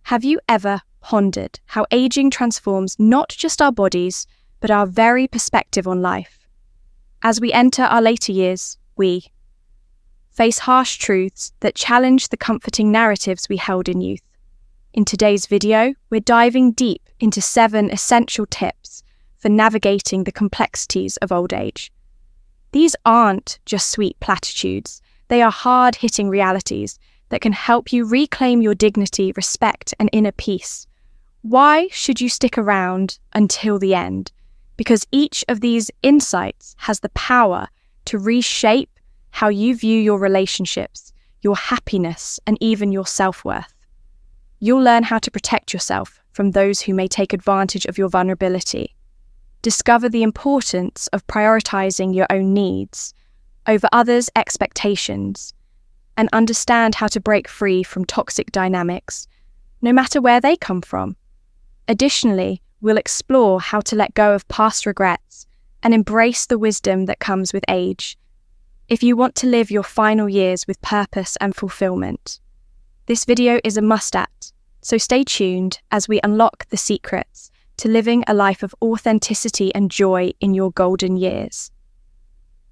Have you ever pondered how aging transforms not just our bodies, but our very perspective on life? As we enter our later years, we face harsh truths that challenge the comforting narratives we held in youth. In today's video, we're diving deep into 7 essential tips for navigating the complexities of old age. These aren't just sweet platitudes, they are hard-hitting realities that can help you reclaim your dignity, respect, and inner peace. Why should you stick around until the end? Because each of these insights has the power to reshape how you view your relationships, your happiness, and even your self-worth. You'll learn how to protect yourself from those who may take advantage of your vulnerability. Discover the importance of prioritizing your own needs over others' expectations, and understand how to break free from toxic dynamics, no matter where they come from. Additionally, we'll explore how to let go of past regrets and embrace the wisdom that comes with age, if you want to live your final years with purpose and fulfillment. This video is a must-at, so stay tuned as we unlock the secrets to living a life of authenticity and joy in your golden years.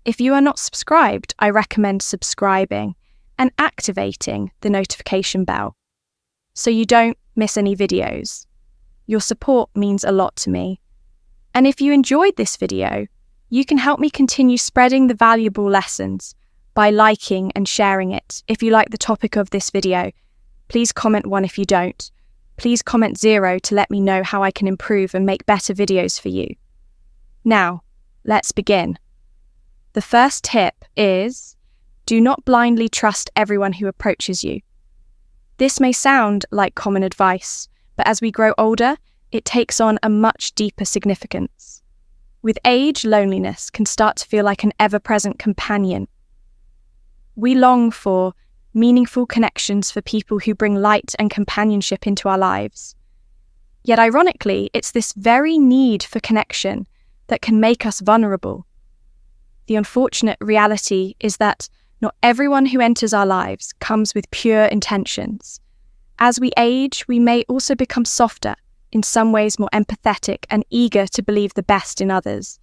If you are not subscribed, I recommend subscribing and activating the notification bell so you don't miss any videos. Your support means a lot to me. And if you enjoyed this video, you can help me continue spreading the valuable lessons by liking and sharing it. If you like the topic of this video, please comment 1 if you don't. Please comment 0 to let me know how I can improve and make better videos for you. Now, let's begin. The first tip is, do not blindly trust everyone who approaches you. This may sound like common advice, but as we grow older, it takes on a much deeper significance. With age, loneliness can start to feel like an ever-present companion. We long for meaningful connections for people who bring light and companionship into our lives. Yet ironically, it's this very need for connection that can make us vulnerable. The unfortunate reality is that not everyone who enters our lives comes with pure intentions. As we age, we may also become softer, in some ways more empathetic and eager to believe the best in others.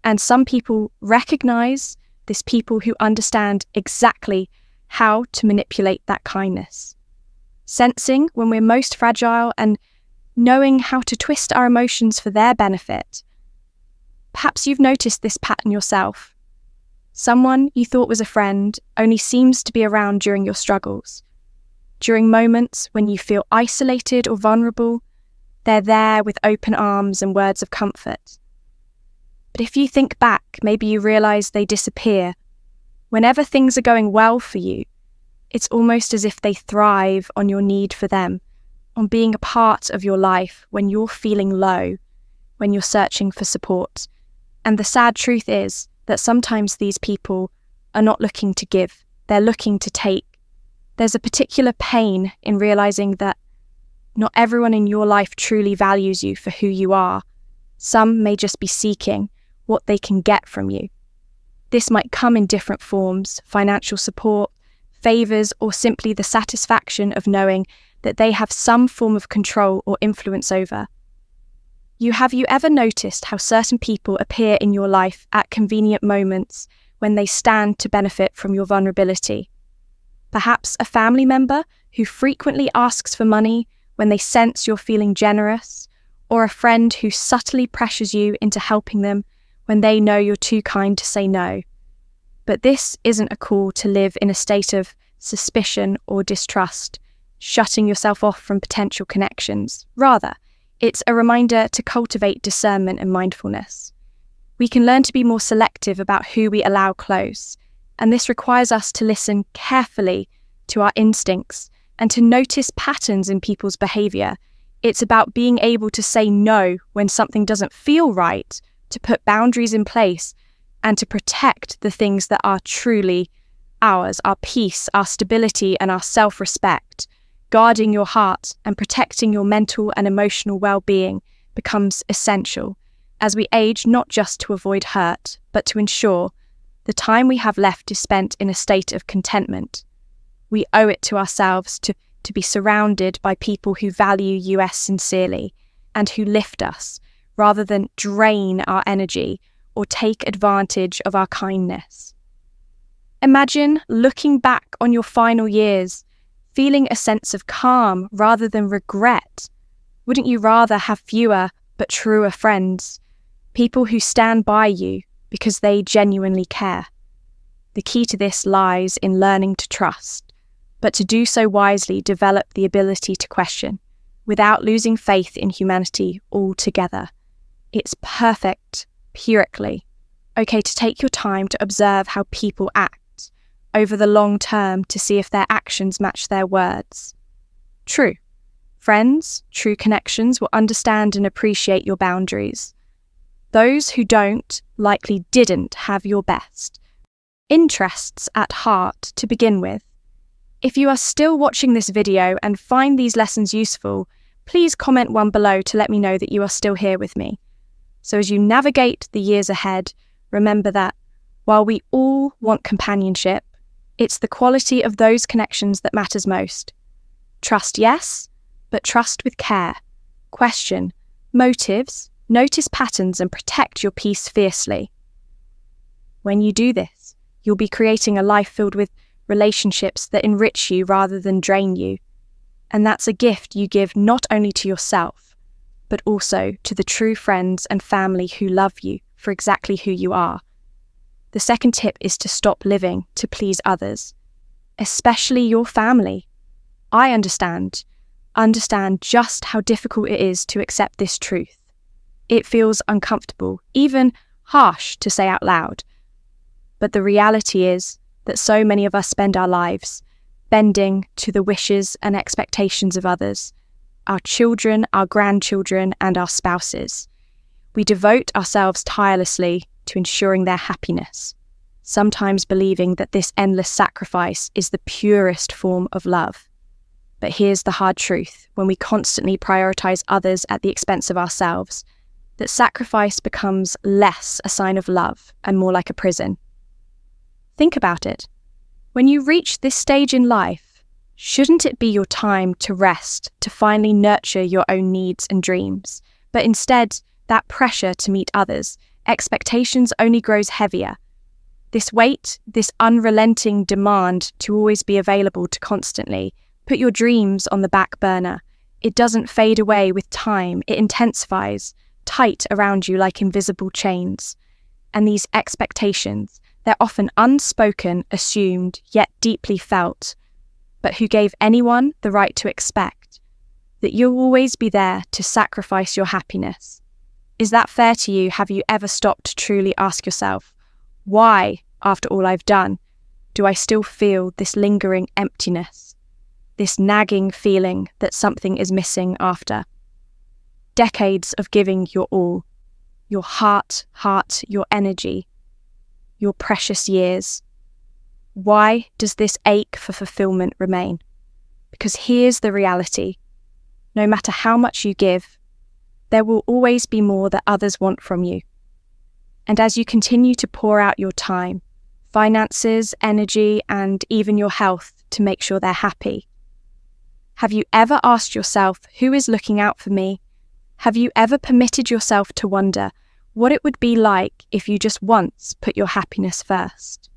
And some people recognize this, people who understand exactly how to manipulate that kindness. Sensing when we're most fragile and knowing how to twist our emotions for their benefit. Perhaps you've noticed this pattern yourself. Someone you thought was a friend only seems to be around during your struggles. During moments when you feel isolated or vulnerable, they're there with open arms and words of comfort. But if you think back, maybe you realize they disappear. Whenever things are going well for you, it's almost as if they thrive on your need for them, on being a part of your life when you're feeling low, when you're searching for support. And the sad truth is that sometimes these people are not looking to give, they're looking to take. There's a particular pain in realizing that not everyone in your life truly values you for who you are. Some may just be seeking what they can get from you. This might come in different forms: financial support, favors, or simply the satisfaction of knowing that they have some form of control or influence over. Have you ever noticed how certain people appear in your life at convenient moments when they stand to benefit from your vulnerability? Perhaps a family member who frequently asks for money when they sense you're feeling generous, or a friend who subtly pressures you into helping them when they know you're too kind to say no. But this isn't a call to live in a state of suspicion or distrust, shutting yourself off from potential connections. Rather, it's a reminder to cultivate discernment and mindfulness. We can learn to be more selective about who we allow close, and this requires us to listen carefully to our instincts and to notice patterns in people's behavior. It's about being able to say no when something doesn't feel right, to put boundaries in place, and to protect the things that are truly ours, our peace, our stability, and our self-respect. Guarding your heart and protecting your mental and emotional well-being becomes essential as we age, not just to avoid hurt, but to ensure the time we have left is spent in a state of contentment. We owe it to ourselves to to be surrounded by people who value us sincerely and who lift us rather than drain our energy or take advantage of our kindness. Imagine looking back on your final years, feeling a sense of calm rather than regret. Wouldn't you rather have fewer but truer friends, people who stand by you because they genuinely care? The key to this lies in learning to trust, but to do so wisely, develop the ability to question without losing faith in humanity altogether. It's perfectly okay to take your time to observe how people act over the long term to see if their actions match their words. True. Friends, true connections will understand and appreciate your boundaries. Those who don't likely didn't have your best interests at heart to begin with. If you are still watching this video and find these lessons useful, please comment one below to let me know that you are still here with me. So as you navigate the years ahead, remember that while we all want companionship, it's the quality of those connections that matters most. Trust, yes, but trust with care. Question motives, notice patterns, and protect your peace fiercely. When you do this, you'll be creating a life filled with relationships that enrich you rather than drain you. And that's a gift you give not only to yourself, but also to the true friends and family who love you for exactly who you are. The second tip is to stop living to please others, especially your family. I understand just how difficult it is to accept this truth. It feels uncomfortable, even harsh to say out loud. But the reality is that so many of us spend our lives bending to the wishes and expectations of others, our children, our grandchildren, and our spouses. We devote ourselves tirelessly to ensuring their happiness, sometimes believing that this endless sacrifice is the purest form of love. But here's the hard truth: when we constantly prioritize others at the expense of ourselves, that sacrifice becomes less a sign of love and more like a prison. Think about it. When you reach this stage in life, shouldn't it be your time to rest, to finally nurture your own needs and dreams? But instead, that pressure to meet others' expectations only grows heavier. This weight, this unrelenting demand to always be available, to constantly put your dreams on the back burner. It doesn't fade away with time, it intensifies, tight around you like invisible chains. And these expectations, they're often unspoken, assumed, yet deeply felt. But who gave anyone the right to expect that you'll always be there to sacrifice your happiness? Is that fair to you? Have you ever stopped to truly ask yourself, why, after all I've done, do I still feel this lingering emptiness, this nagging feeling that something is missing after decades of giving your all, your heart, your energy, your precious years? Why does this ache for fulfillment remain? Because here's the reality. No matter how much you give, there will always be more that others want from you. And as you continue to pour out your time, finances, energy, and even your health to make sure they're happy, have you ever asked yourself, who is looking out for me? Have you ever permitted yourself to wonder what it would be like if you just once put your happiness first?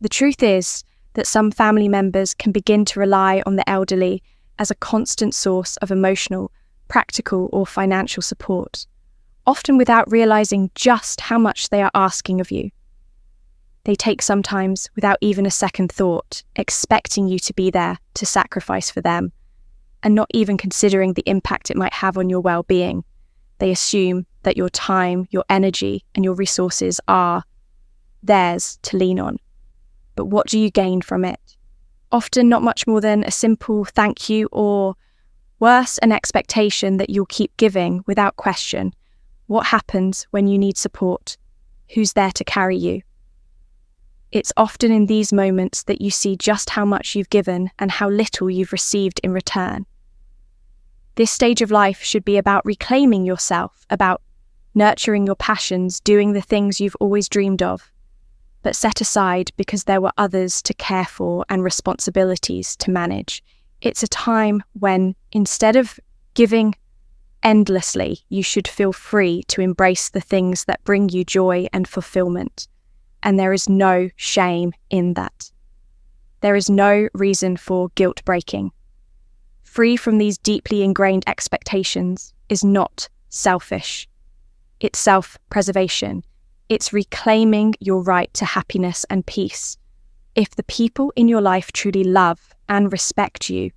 The truth is that some family members can begin to rely on the elderly as a constant source of emotional, practical, or financial support, often without realizing just how much they are asking of you. They take sometimes without even a second thought, expecting you to be there to sacrifice for them, and not even considering the impact it might have on your well-being. They assume that your time, your energy, and your resources are theirs to lean on. But what do you gain from it? Often not much more than a simple thank you, or worse, an expectation that you'll keep giving without question. What happens when you need support? Who's there to carry you? It's often in these moments that you see just how much you've given and how little you've received in return. This stage of life should be about reclaiming yourself, about nurturing your passions, doing the things you've always dreamed of, but set aside because there were others to care for and responsibilities to manage. It's a time when, instead of giving endlessly, you should feel free to embrace the things that bring you joy and fulfillment. And there is no shame in that. There is no reason for guilt breaking. Free from these deeply ingrained expectations is not selfish. It's self-preservation. It's reclaiming your right to happiness and peace. If the people in your life truly love and respect you,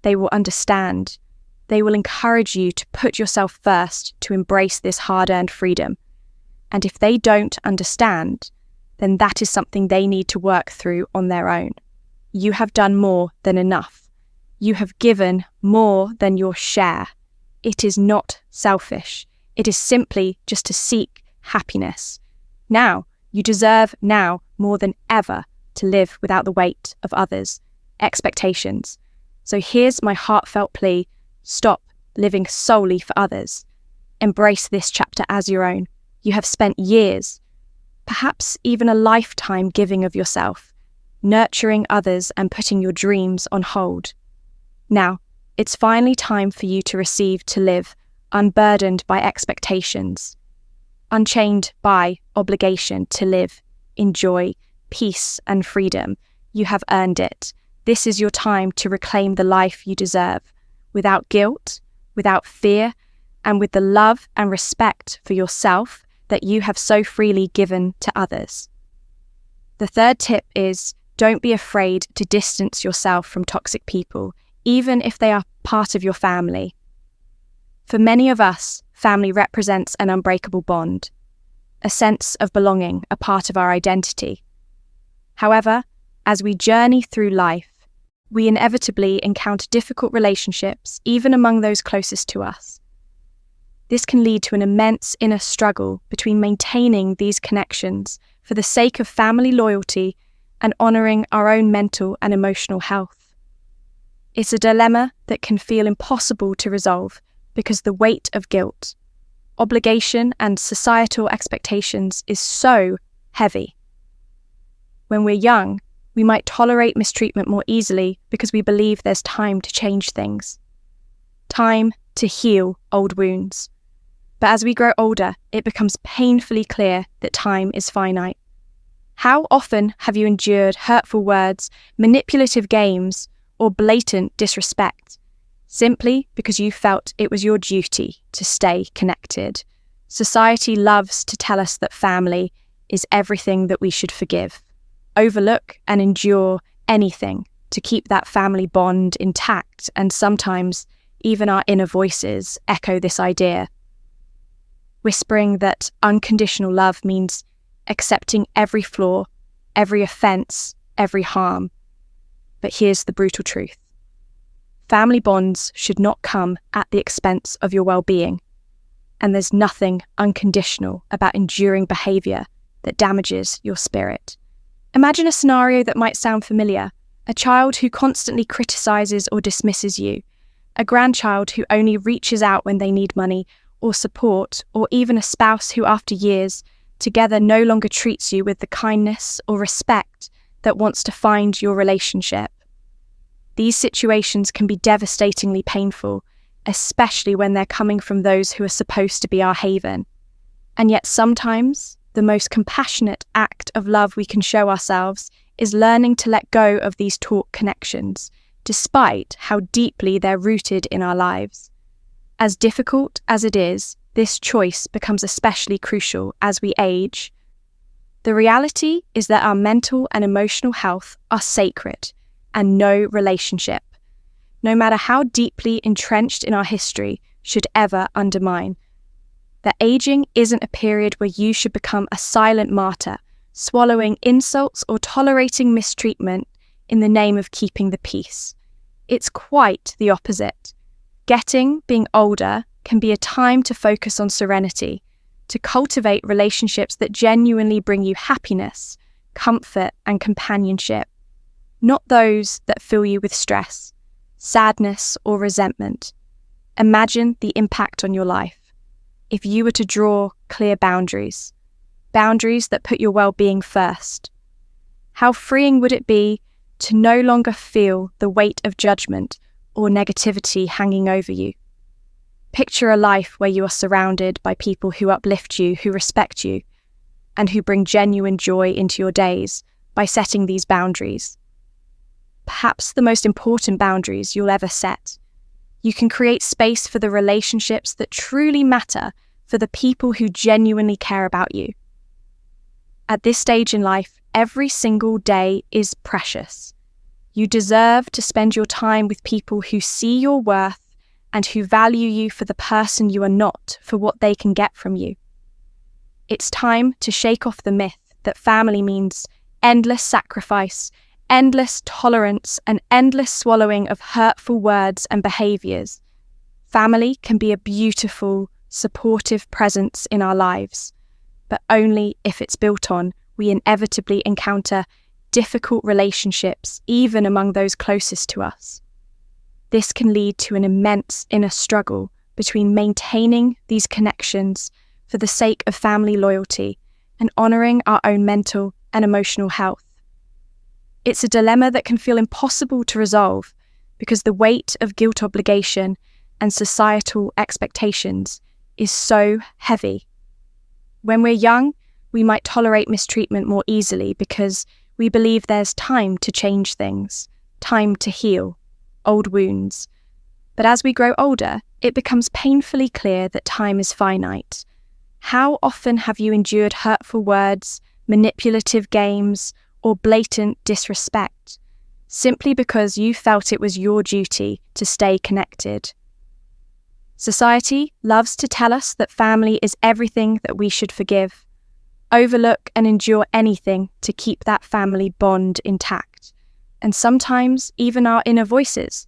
they will understand. They will encourage you to put yourself first, to embrace this hard-earned freedom. And if they don't understand, then that is something they need to work through on their own. You have done more than enough. You have given more than your share. It is not selfish. It is simply just to seek happiness. Now, you deserve now more than ever to live without the weight of others' expectations. So here's my heartfelt plea. Stop living solely for others. Embrace this chapter as your own. You have spent years, perhaps even a lifetime, giving of yourself, nurturing others and putting your dreams on hold. Now, it's finally time for you to receive, to live, unburdened by expectations, unchained by obligation, to live in joy, peace, and freedom. You have earned it. This is your time to reclaim the life you deserve, without guilt, without fear, and with the love and respect for yourself that you have so freely given to others. The third tip is, don't be afraid to distance yourself from toxic people, even if they are part of your family. For many of us, family represents an unbreakable bond, a sense of belonging, a part of our identity. However, as we journey through life, we inevitably encounter difficult relationships, even among those closest to us. This can lead to an immense inner struggle between maintaining these connections for the sake of family loyalty and honouring our own mental and emotional health. It's a dilemma that can feel impossible to resolve because the weight of guilt, obligation, and societal expectations is so heavy. When we're young, we might tolerate mistreatment more easily because we believe there's time to change things, time to heal old wounds. But as we grow older, it becomes painfully clear that time is finite. How often have you endured hurtful words, manipulative games, or blatant disrespect, simply because you felt it was your duty to stay connected? Society loves to tell us that family is everything that we should forgive, overlook, and endure anything to keep that family bond intact, and sometimes even our inner voices echo this idea, whispering that unconditional love means accepting every flaw, every offence, every harm. But here's the brutal truth. Family bonds should not come at the expense of your well-being, and there's nothing unconditional about enduring behaviour that damages your spirit. Imagine a scenario that might sound familiar: a child who constantly criticises or dismisses you, a grandchild who only reaches out when they need money or support, or even a spouse who after years together no longer treats you with the kindness or respect that wants to find your relationship. These situations can be devastatingly painful, especially when they're coming from those who are supposed to be our haven. And yet sometimes the most compassionate act of love we can show ourselves is learning to let go of these taught connections, despite how deeply they're rooted in our lives. As difficult as it is, this choice becomes especially crucial as we age. The reality is that our mental and emotional health are sacred, and no relationship, no matter how deeply entrenched in our history, should ever undermine. That aging isn't a period where you should become a silent martyr, swallowing insults or tolerating mistreatment in the name of keeping the peace. It's quite the opposite. Being older can be a time to focus on serenity, to cultivate relationships that genuinely bring you happiness, comfort, and companionship, not those that fill you with stress, sadness, or resentment. Imagine the impact on your life if you were to draw clear boundaries that put your well-being first. How freeing would it be to no longer feel the weight of judgment or negativity hanging over you. Picture a life where you are surrounded by people who uplift you, who respect you, and who bring genuine joy into your days by setting these boundaries. Perhaps the most important boundaries you'll ever set. You can create space for the relationships that truly matter, for the people who genuinely care about you. At this stage in life, every single day is precious. You deserve to spend your time with people who see your worth and who value you for the person you are not, for what they can get from you. It's time to shake off the myth that family means endless sacrifice, endless tolerance, and endless swallowing of hurtful words and behaviours. Family can be a beautiful, supportive presence in our lives, but only if it's built on we inevitably encounter difficult relationships, even among those closest to us. This can lead to an immense inner struggle between maintaining these connections for the sake of family loyalty and honouring our own mental and emotional health. It's a dilemma that can feel impossible to resolve because the weight of guilt obligation and societal expectations is so heavy. When we're young, we might tolerate mistreatment more easily because we believe there's time to change things, time to heal old wounds. But as we grow older, it becomes painfully clear that time is finite. How often have you endured hurtful words, manipulative games, or blatant disrespect, simply because you felt it was your duty to stay connected? Society loves to tell us that family is everything that we should forgive, overlook and endure anything to keep that family bond intact, and sometimes even our inner voices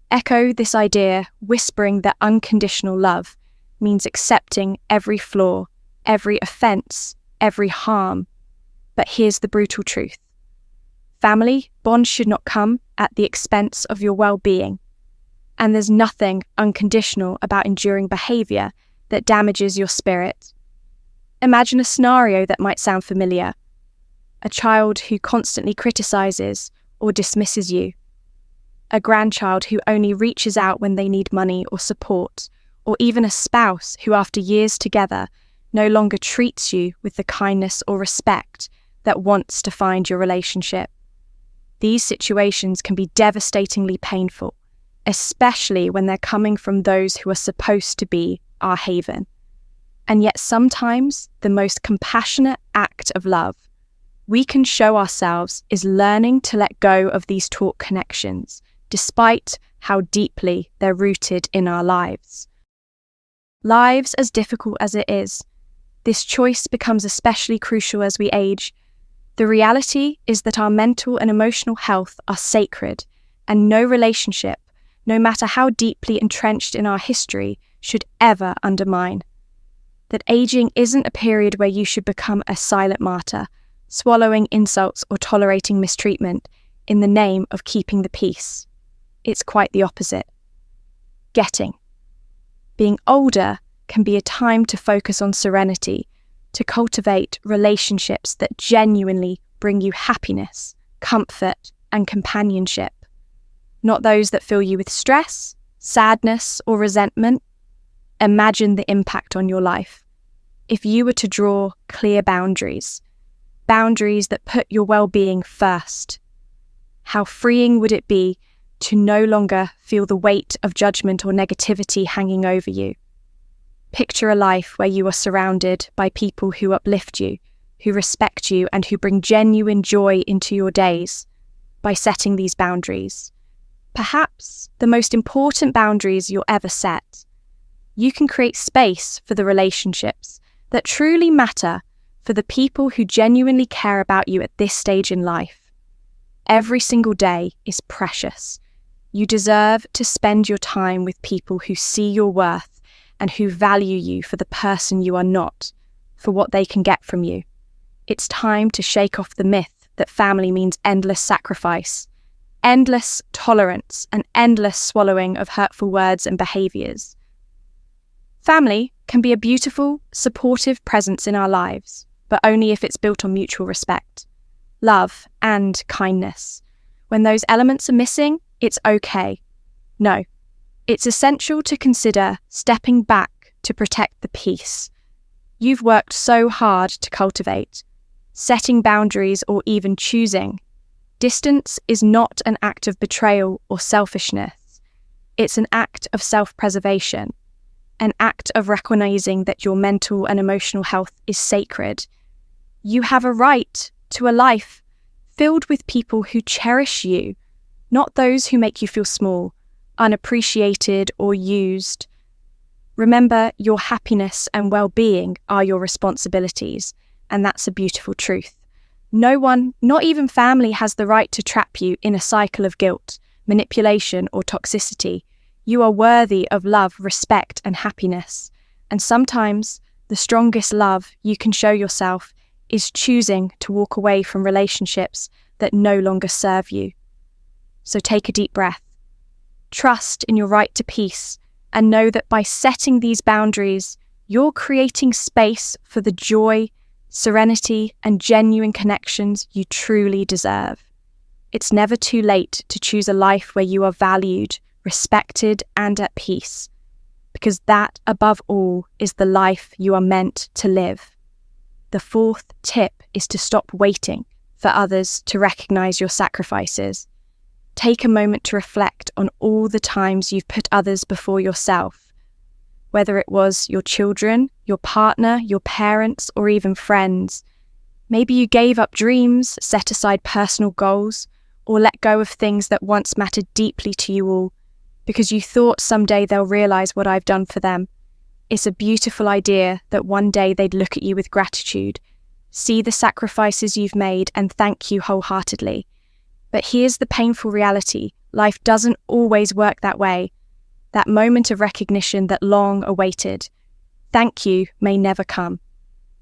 echo this idea, whispering that unconditional love means accepting every flaw, every offence, every harm. But here's the brutal truth. Family bonds should not come at the expense of your well-being, and there's nothing unconditional about enduring behaviour that damages your spirit. Imagine a scenario that might sound familiar. A child who constantly criticises or dismisses you. A grandchild who only reaches out when they need money or support, or even a spouse who after years together no longer treats you with the kindness or respect that once defined your relationship. These situations can be devastatingly painful, especially when they're coming from those who are supposed to be our haven. And yet sometimes the most compassionate act of love we can show ourselves is learning to let go of these taught connections, despite how deeply they're rooted in our lives. Lives as difficult as it is, this choice becomes especially crucial as we age. The reality is that our mental and emotional health are sacred, and no relationship, no matter how deeply entrenched in our history, should ever undermine. That aging isn't a period where you should become a silent martyr, swallowing insults or tolerating mistreatment in the name of keeping the peace. It's quite the opposite. Being older can be a time to focus on serenity, to cultivate relationships that genuinely bring you happiness, comfort, and companionship. Not those that fill you with stress, sadness, or resentment. Imagine the impact on your life if you were to draw clear boundaries that put your well-being first. How freeing would it be to no longer feel the weight of judgment or negativity hanging over you? Picture a life where you are surrounded by people who uplift you, who respect you, and who bring genuine joy into your days by setting these boundaries. Perhaps the most important boundaries you'll ever set. You can create space for the relationships that truly matter, for the people who genuinely care about you at this stage in life. Every single day is precious. You deserve to spend your time with people who see your worth and who value you for the person you are not, for what they can get from you. It's time to shake off the myth that family means endless sacrifice, endless tolerance, and endless swallowing of hurtful words and behaviours. Family can be a beautiful, supportive presence in our lives, but only if it's built on mutual respect, love, and kindness. When those elements are missing, it's okay. No, it's essential to consider stepping back to protect the peace you've worked so hard to cultivate. Setting boundaries or even choosing distance is not an act of betrayal or selfishness. It's an act of self-preservation, an act of recognizing that your mental and emotional health is sacred. You have a right to a life filled with people who cherish you, not those who make you feel small, unappreciated, or used. Remember, your happiness and well-being are your responsibilities, and that's a beautiful truth. No one, not even family, has the right to trap you in a cycle of guilt, manipulation, or toxicity. You are worthy of love, respect, and happiness. And sometimes, the strongest love you can show yourself is choosing to walk away from relationships that no longer serve you. So take a deep breath. Trust in your right to peace, and know that by setting these boundaries, you're creating space for the joy, serenity, and genuine connections you truly deserve. It's never too late to choose a life where you are valued, respected, and at peace, because that, above all, is the life you are meant to live. The fourth tip is to stop waiting for others to recognize your sacrifices. Take a moment to reflect on all the times you've put others before yourself, whether it was your children, your partner, your parents, or even friends. Maybe you gave up dreams, set aside personal goals, or let go of things that once mattered deeply to you all, because you thought someday they'll realize what I've done for them. It's a beautiful idea that one day they'd look at you with gratitude, see the sacrifices you've made, and thank you wholeheartedly. But here's the painful reality. Life doesn't always work that way. That moment of recognition that long awaited, thank you, may never come.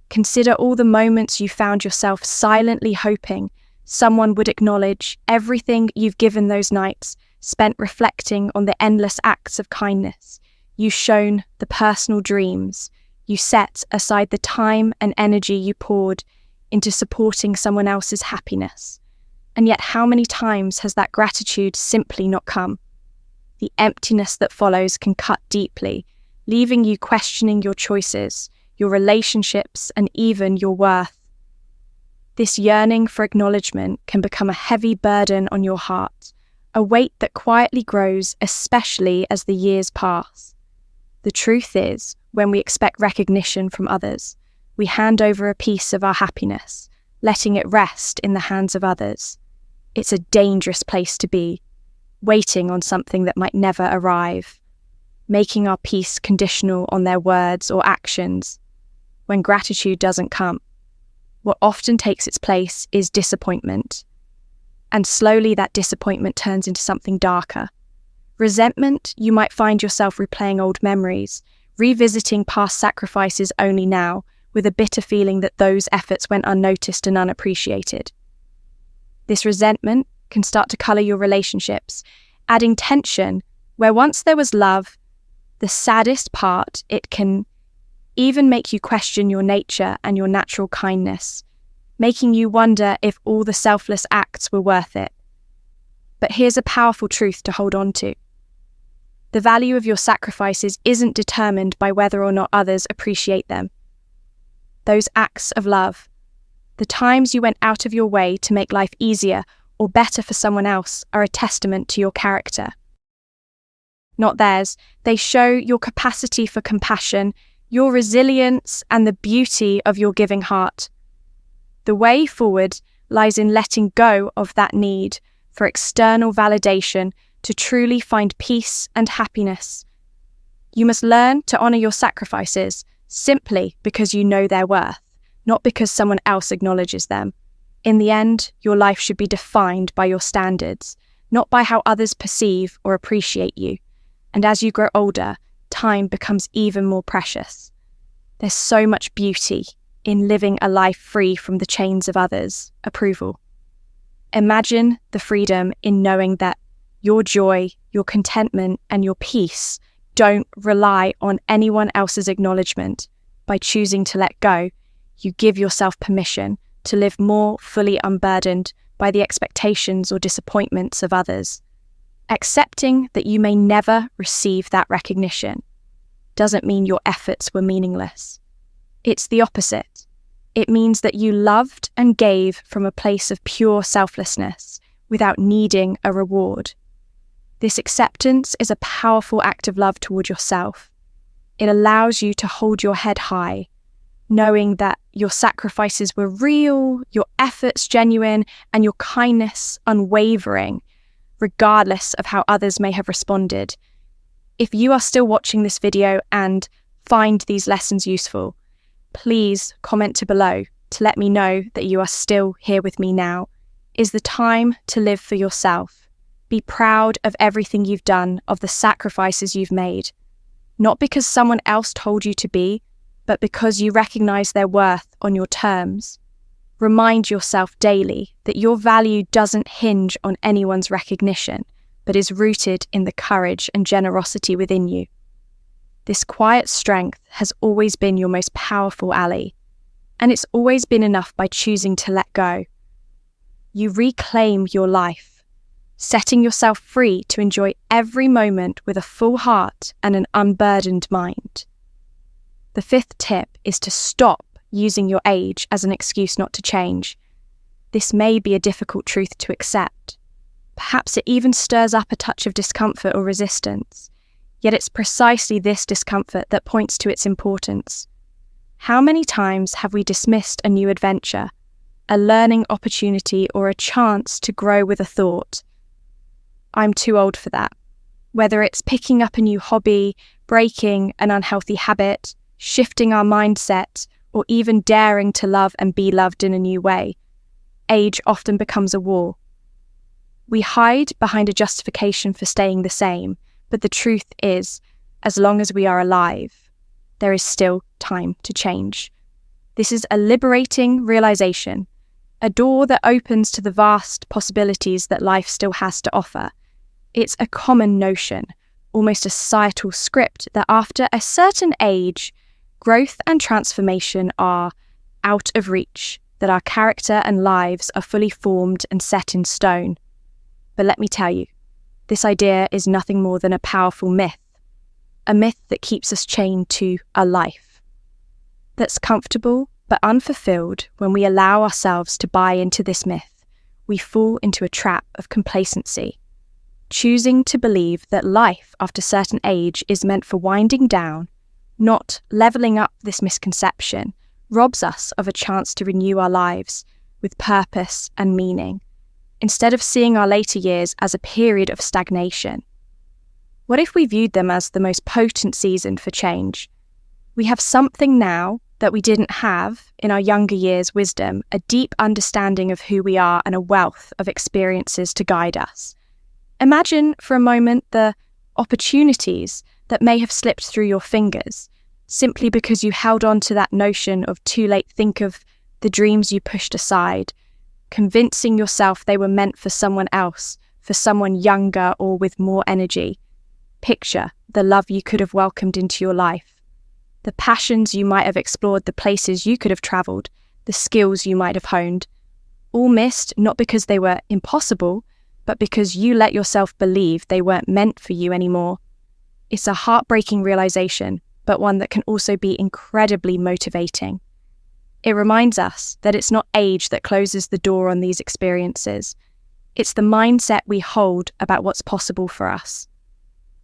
Consider all the moments you found yourself silently hoping someone would acknowledge everything you've given those nights, spent reflecting on the endless acts of kindness. You've shown the personal dreams. You set aside the time and energy you poured into supporting someone else's happiness. And yet how many times has that gratitude simply not come? The emptiness that follows can cut deeply, leaving you questioning your choices, your relationships, and even your worth. This yearning for acknowledgement can become a heavy burden on your heart, a weight that quietly grows, especially as the years pass. The truth is, when we expect recognition from others, we hand over a piece of our happiness, letting it rest in the hands of others. It's a dangerous place to be, waiting on something that might never arrive, making our peace conditional on their words or actions. When gratitude doesn't come, what often takes its place is disappointment. And slowly that disappointment turns into something darker. Resentment, you might find yourself replaying old memories, revisiting past sacrifices only now, with a bitter feeling that those efforts went unnoticed and unappreciated. This resentment can start to colour your relationships, adding tension where once there was love. The saddest part, it can even make you question your nature and your natural kindness, making you wonder if all the selfless acts were worth it. But here's a powerful truth to hold on to. The value of your sacrifices isn't determined by whether or not others appreciate them. Those acts of love, the times you went out of your way to make life easier or better for someone else, are a testament to your character, not theirs. They show your capacity for compassion, your resilience, and the beauty of your giving heart. The way forward lies in letting go of that need for external validation to truly find peace and happiness. You must learn to honour your sacrifices simply because you know their worth, not because someone else acknowledges them. In the end, your life should be defined by your standards, not by how others perceive or appreciate you. And as you grow older, time becomes even more precious. There's so much beauty in living a life free from the chains of others' approval. Imagine the freedom in knowing that your joy, your contentment, and your peace don't rely on anyone else's acknowledgement. By choosing to let go, you give yourself permission to live more fully unburdened by the expectations or disappointments of others. Accepting that you may never receive that recognition doesn't mean your efforts were meaningless. It's the opposite. It means that you loved and gave from a place of pure selflessness without needing a reward. This acceptance is a powerful act of love toward yourself. It allows you to hold your head high, knowing that your sacrifices were real, your efforts genuine, and your kindness unwavering, regardless of how others may have responded. If you are still watching this video and find these lessons useful, please comment below to let me know that you are still here with me now. Is the time to live for yourself. Be proud of everything you've done, of the sacrifices you've made. Not because someone else told you to be, but because you recognize their worth on your terms. Remind yourself daily that your value doesn't hinge on anyone's recognition, but is rooted in the courage and generosity within you. This quiet strength has always been your most powerful ally, and it's always been enough by choosing to let go. You reclaim your life, setting yourself free to enjoy every moment with a full heart and an unburdened mind. The fifth tip is to stop using your age as an excuse not to change. This may be a difficult truth to accept. Perhaps it even stirs up a touch of discomfort or resistance. Yet it's precisely this discomfort that points to its importance. How many times have we dismissed a new adventure, a learning opportunity, or a chance to grow with a thought? I'm too old for that. Whether it's picking up a new hobby, breaking an unhealthy habit, shifting our mindset, or even daring to love and be loved in a new way, age often becomes a wall. We hide behind a justification for staying the same, but the truth is, as long as we are alive, there is still time to change. This is a liberating realization, a door that opens to the vast possibilities that life still has to offer. It's a common notion, almost a societal script, that after a certain age, growth and transformation are out of reach, that our character and lives are fully formed and set in stone. But let me tell you, this idea is nothing more than a powerful myth, a myth that keeps us chained to a life that's comfortable but unfulfilled. When we allow ourselves to buy into this myth, we fall into a trap of complacency, choosing to believe that life after a certain age is meant for winding down. Not leveling up this misconception robs us of a chance to renew our lives with purpose and meaning, instead of seeing our later years as a period of stagnation. What if we viewed them as the most potent season for change? We have something now that we didn't have in our younger years' wisdom, a deep understanding of who we are and a wealth of experiences to guide us. Imagine for a moment the opportunities that may have slipped through your fingers simply because you held on to that notion of too late. Think of the dreams you pushed aside, convincing yourself they were meant for someone else, for someone younger or with more energy. Picture the love you could have welcomed into your life, the passions you might have explored, the places you could have traveled, the skills you might have honed, all missed not because they were impossible, but because you let yourself believe they weren't meant for you anymore. It's a heartbreaking realization, but one that can also be incredibly motivating. It reminds us that it's not age that closes the door on these experiences. It's the mindset we hold about what's possible for us.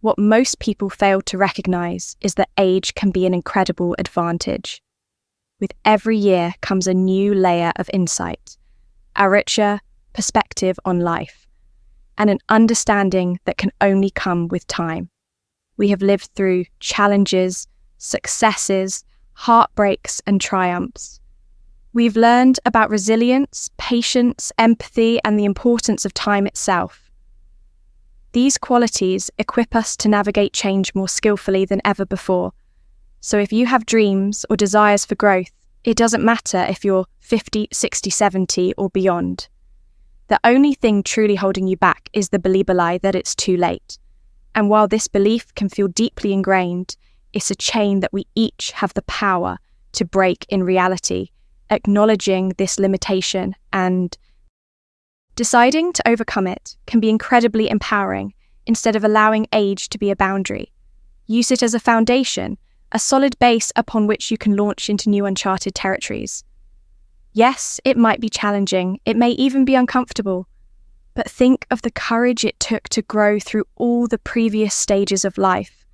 What most people fail to recognize is that age can be an incredible advantage. With every year comes a new layer of insight, a richer perspective on life, and an understanding that can only come with time. We have lived through challenges, successes, heartbreaks, and triumphs. We've learned about resilience, patience, empathy, and the importance of time itself. These qualities equip us to navigate change more skillfully than ever before. So if you have dreams or desires for growth, it doesn't matter if you're 50, 60, 70, or beyond. The only thing truly holding you back is the lie that it's too late. And while this belief can feel deeply ingrained, it's a chain that we each have the power to break in reality, acknowledging this limitation and Deciding to overcome it can be incredibly empowering instead of allowing age to be a boundary. Use it as a foundation, a solid base upon which you can launch into new uncharted territories. Yes, it might be challenging, it may even be uncomfortable, but think of the courage it took to grow through all the previous stages of life.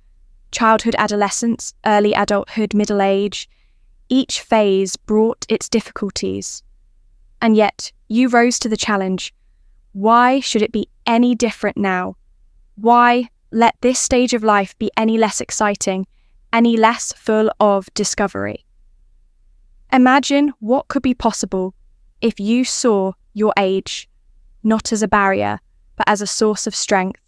Childhood, adolescence, early adulthood, middle age. Each phase brought its difficulties. And yet, you rose to the challenge. Why should it be any different now? Why let this stage of life be any less exciting, any less full of discovery? Imagine what could be possible if you saw your age not as a barrier, but as a source of strength.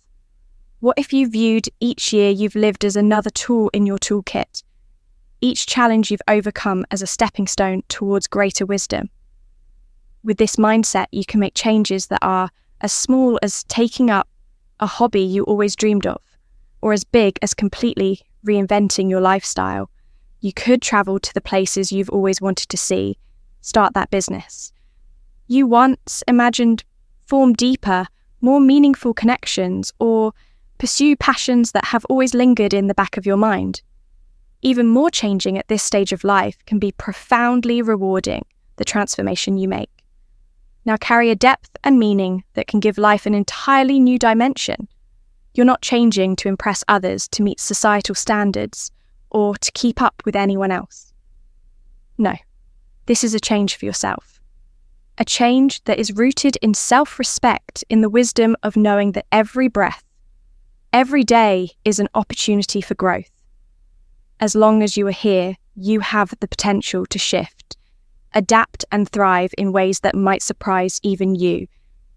What if you viewed each year you've lived as another tool in your toolkit, each challenge you've overcome as a stepping stone towards greater wisdom? With this mindset, you can make changes that are as small as taking up a hobby you always dreamed of, or as big as completely reinventing your lifestyle. You could travel to the places you've always wanted to see, start that business you once imagined, form deeper, more meaningful connections, or pursue passions that have always lingered in the back of your mind. Even more changing at this stage of life can be profoundly rewarding, the transformation you make. Now carry a depth and meaning that can give life an entirely new dimension. You're not changing to impress others, to meet societal standards, or to keep up with anyone else. No, this is a change for yourself. A change that is rooted in self-respect, in the wisdom of knowing that every breath, every day is an opportunity for growth. As long as you are here, you have the potential to shift, adapt and thrive in ways that might surprise even you.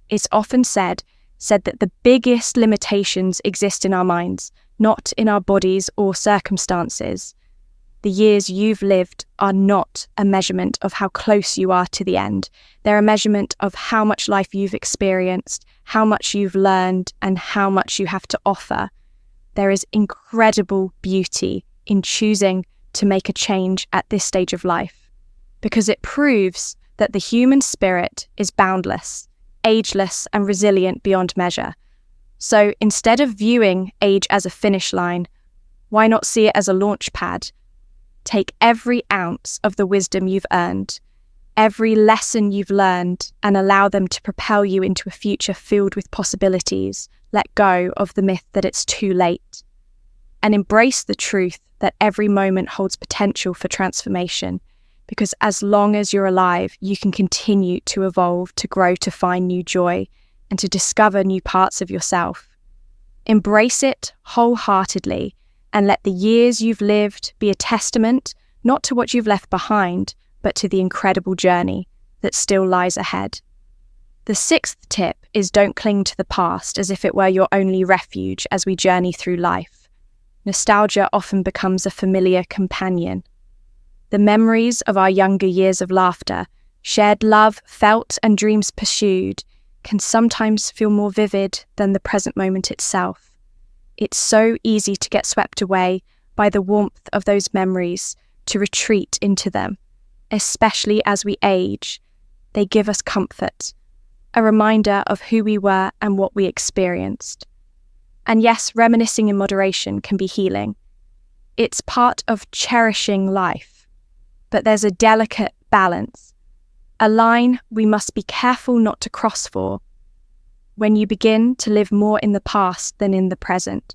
It's often said that the biggest limitations exist in our minds, not in our bodies or circumstances. The years you've lived are not a measurement of how close you are to the end. They're a measurement of how much life you've experienced, how much you've learned, and how much you have to offer. There is incredible beauty in choosing to make a change at this stage of life, because it proves that the human spirit is boundless, ageless, and resilient beyond measure. So instead of viewing age as a finish line, why not see it as a launch pad? Take every ounce of the wisdom you've earned, every lesson you've learned, and allow them to propel you into a future filled with possibilities. Let go of the myth that it's too late, and embrace the truth that every moment holds potential for transformation, because as long as you're alive, you can continue to evolve, to grow, to find new joy, and to discover new parts of yourself. Embrace it wholeheartedly, and let the years you've lived be a testament not to what you've left behind, but to the incredible journey that still lies ahead. The sixth tip is don't cling to the past as if it were your only refuge as we journey through life. Nostalgia often becomes a familiar companion. The memories of our younger years of laughter, shared love felt and dreams pursued, can sometimes feel more vivid than the present moment itself. It's so easy to get swept away by the warmth of those memories, to retreat into them. Especially as we age, they give us comfort, a reminder of who we were and what we experienced. And yes, reminiscing in moderation can be healing. It's part of cherishing life, but there's a delicate balance, a line we must be careful not to cross for. When you begin to live more in the past than in the present,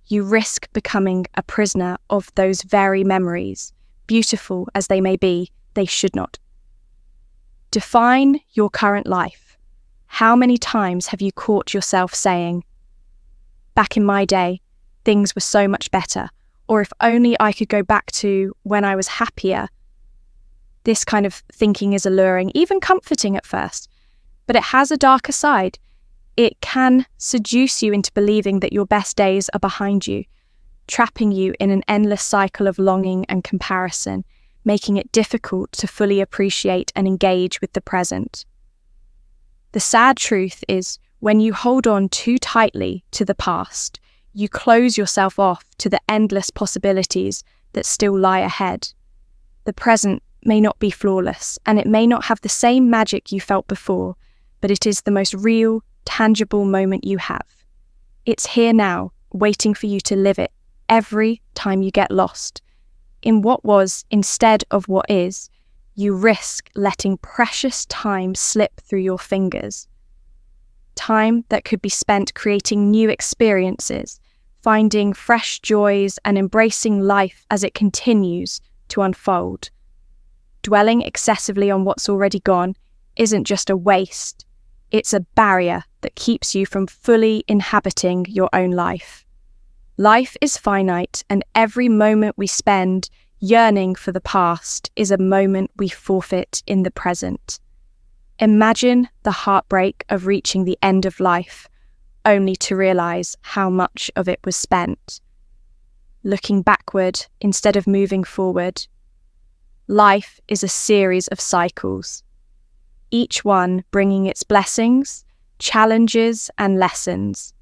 you risk becoming a prisoner of those very memories. Beautiful as they may be, they should not. Define your current life. How many times have you caught yourself saying, "Back in my day, things were so much better," or "if only I could go back to when I was happier"? This kind of thinking is alluring, even comforting at first, but it has a darker side. It can seduce you into believing that your best days are behind you, trapping you in an endless cycle of longing and comparison, making it difficult to fully appreciate and engage with the present. The sad truth is, when you hold on too tightly to the past, you close yourself off to the endless possibilities that still lie ahead. The present may not be flawless, and it may not have the same magic you felt before, but it is the most real, tangible moment you have. It's here now, waiting for you to live it every time you get lost. In what was instead of what is, you risk letting precious time slip through your fingers. Time that could be spent creating new experiences, finding fresh joys and embracing life as it continues to unfold. Dwelling excessively on what's already gone isn't just a waste, it's a barrier that keeps you from fully inhabiting your own life. Life is finite, and every moment we spend yearning for the past is a moment we forfeit in the present. Imagine the heartbreak of reaching the end of life, only to realize how much of it was spent. Looking backward instead of moving forward. Life is a series of cycles, each one bringing its blessings, challenges, and lessons.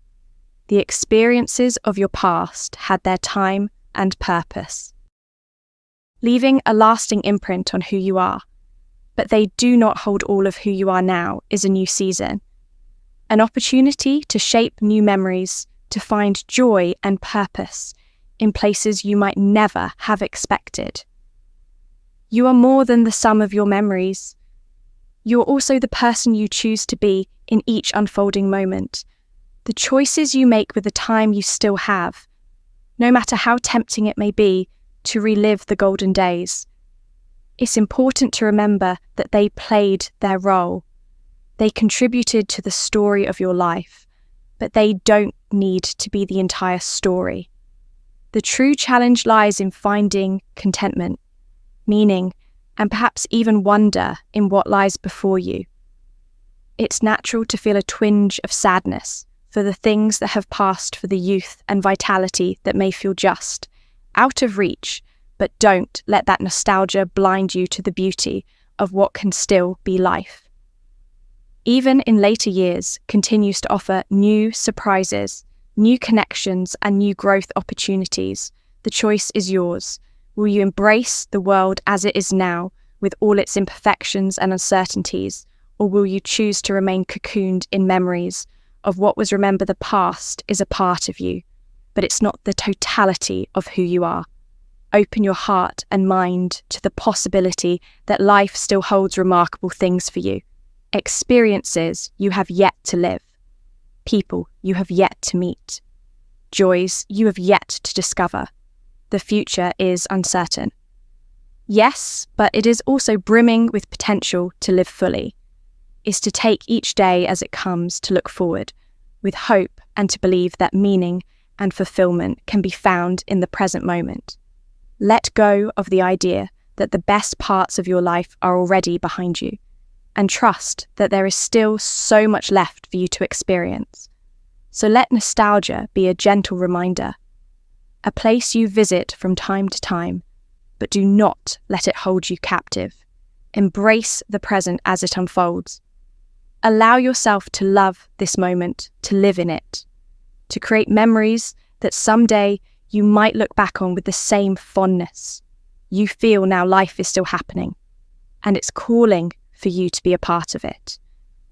The experiences of your past had their time and purpose, leaving a lasting imprint on who you are. But they do not hold all of who you are now is a new season. An opportunity to shape new memories, to find joy and purpose in places you might never have expected. You are more than the sum of your memories. You are also the person you choose to be in each unfolding moment. The choices you make with the time you still have, no matter how tempting it may be to relive the golden days. It's important to remember that they played their role. They contributed to the story of your life, but they don't need to be the entire story. The true challenge lies in finding contentment, meaning, and perhaps even wonder in what lies before you. It's natural to feel a twinge of sadness for the things that have passed, for the youth and vitality that may feel just out of reach, but don't let that nostalgia blind you to the beauty of what can still be life. Even in later years, continues to offer new surprises, new connections, and new growth opportunities. The choice is yours. Will you embrace the world as it is now, with all its imperfections and uncertainties, or will you choose to remain cocooned in memories of what was? Remember, the past is a part of you, but it's not the totality of who you are. Open your heart and mind to the possibility that life still holds remarkable things for you. Experiences you have yet to live. People you have yet to meet. Joys you have yet to discover. The future is uncertain. Yes, but it is also brimming with potential to live fully. Is to take each day as it comes, to look forward with hope and to believe that meaning and fulfillment can be found in the present moment. Let go of the idea that the best parts of your life are already behind you, and trust that there is still so much left for you to experience. So let nostalgia be a gentle reminder, a place you visit from time to time, but do not let it hold you captive. Embrace the present as it unfolds. Allow yourself to love this moment, to live in it, to create memories that someday you might look back on with the same fondness. You feel now life is still happening, and it's calling for you to be a part of it.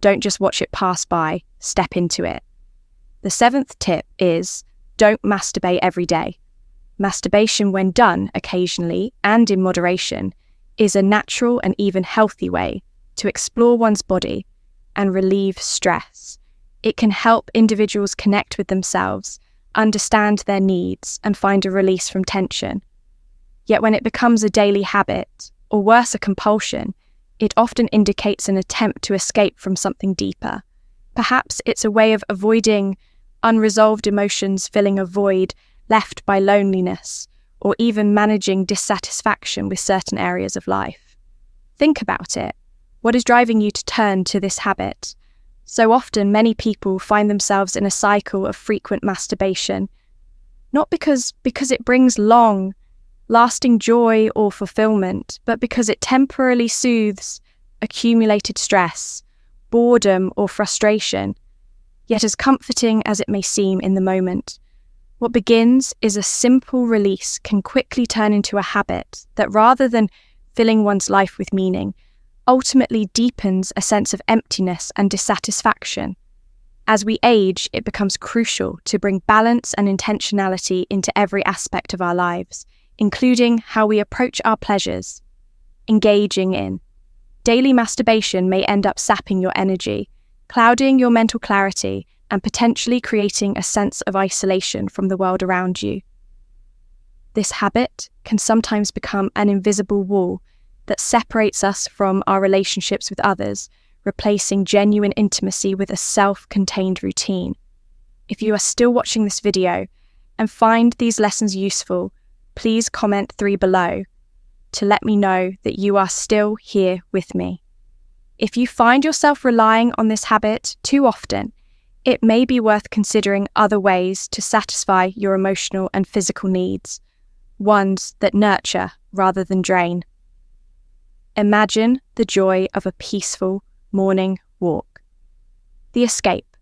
Don't just watch it pass by, step into it. The 7th tip is, don't masturbate every day. Masturbation, when done occasionally and in moderation, is a natural and even healthy way to explore one's body and relieve stress. It can help individuals connect with themselves, understand their needs, and find a release from tension. Yet when it becomes a daily habit, or worse, a compulsion, it often indicates an attempt to escape from something deeper. Perhaps it's a way of avoiding unresolved emotions, filling a void left by loneliness, or even managing dissatisfaction with certain areas of life. Think about it. What is driving you to turn to this habit? So often, many people find themselves in a cycle of frequent masturbation, not because it brings lasting joy or fulfillment, but because it temporarily soothes accumulated stress, boredom, or frustration. Yet as comforting as it may seem in the moment, what begins is a simple release can quickly turn into a habit that, rather than filling one's life with meaning, ultimately deepens a sense of emptiness and dissatisfaction. As we age, it becomes crucial to bring balance and intentionality into every aspect of our lives, including how we approach our pleasures. Engaging in daily masturbation may end up sapping your energy, clouding your mental clarity, and potentially creating a sense of isolation from the world around you. This habit can sometimes become an invisible wall that separates us from our relationships with others, replacing genuine intimacy with a self-contained routine. If you are still watching this video and find these lessons useful, please comment 3 below to let me know that you are still here with me. If you find yourself relying on this habit too often, it may be worth considering other ways to satisfy your emotional and physical needs, ones that nurture rather than drain. Imagine the joy of a peaceful morning walk. The escape.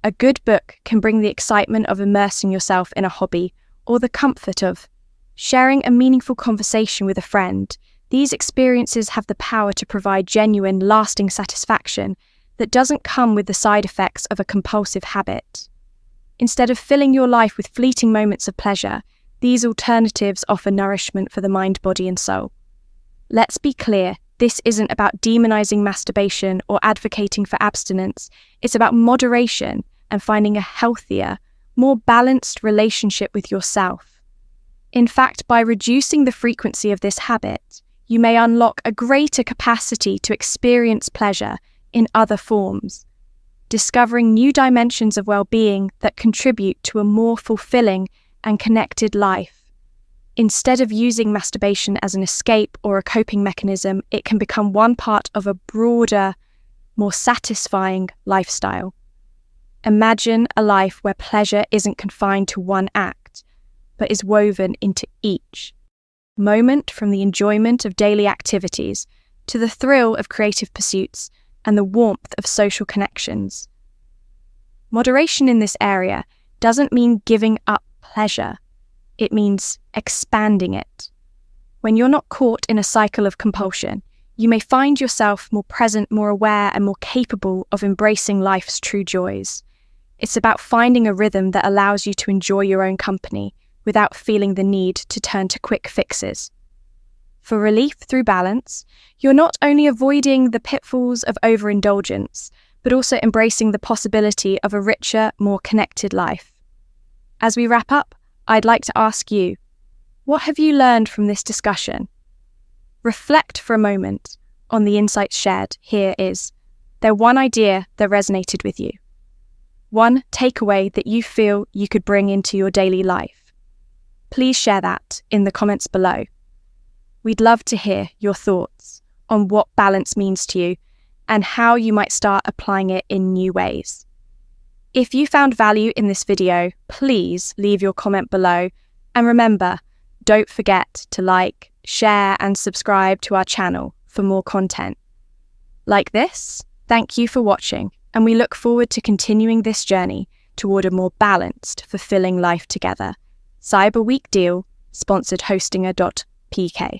A good book can bring the excitement of immersing yourself in a hobby, or the comfort of sharing a meaningful conversation with a friend. These experiences have the power to provide genuine, lasting satisfaction that doesn't come with the side effects of a compulsive habit. Instead of filling your life with fleeting moments of pleasure, these alternatives offer nourishment for the mind, body, and soul. Let's be clear, this isn't about demonizing masturbation or advocating for abstinence. It's about moderation and finding a healthier, more balanced relationship with yourself. In fact, by reducing the frequency of this habit, you may unlock a greater capacity to experience pleasure in other forms, discovering new dimensions of well-being that contribute to a more fulfilling and connected life. Instead of using masturbation as an escape or a coping mechanism, it can become one part of a broader, more satisfying lifestyle. Imagine a life where pleasure isn't confined to one act, but is woven into each moment, from the enjoyment of daily activities to the thrill of creative pursuits and the warmth of social connections. Moderation in this area doesn't mean giving up pleasure. It means expanding it. When you're not caught in a cycle of compulsion, you may find yourself more present, more aware, and more capable of embracing life's true joys. It's about finding a rhythm that allows you to enjoy your own company without feeling the need to turn to quick fixes. For relief through balance, you're not only avoiding the pitfalls of overindulgence, but also embracing the possibility of a richer, more connected life. As we wrap up, I'd like to ask you, what have you learned from this discussion? Reflect for a moment on the insights shared. Here is there one idea that resonated with you? One takeaway that you feel you could bring into your daily life? Please share that in the comments below. We'd love to hear your thoughts on what balance means to you and how you might start applying it in new ways. If you found value in this video, please leave your comment below. And remember, don't forget to like, share, and subscribe to our channel for more content like this. Thank you for watching, and we look forward to continuing this journey toward a more balanced, fulfilling life together. Cyber Week Deal, sponsored Hostinger.pk.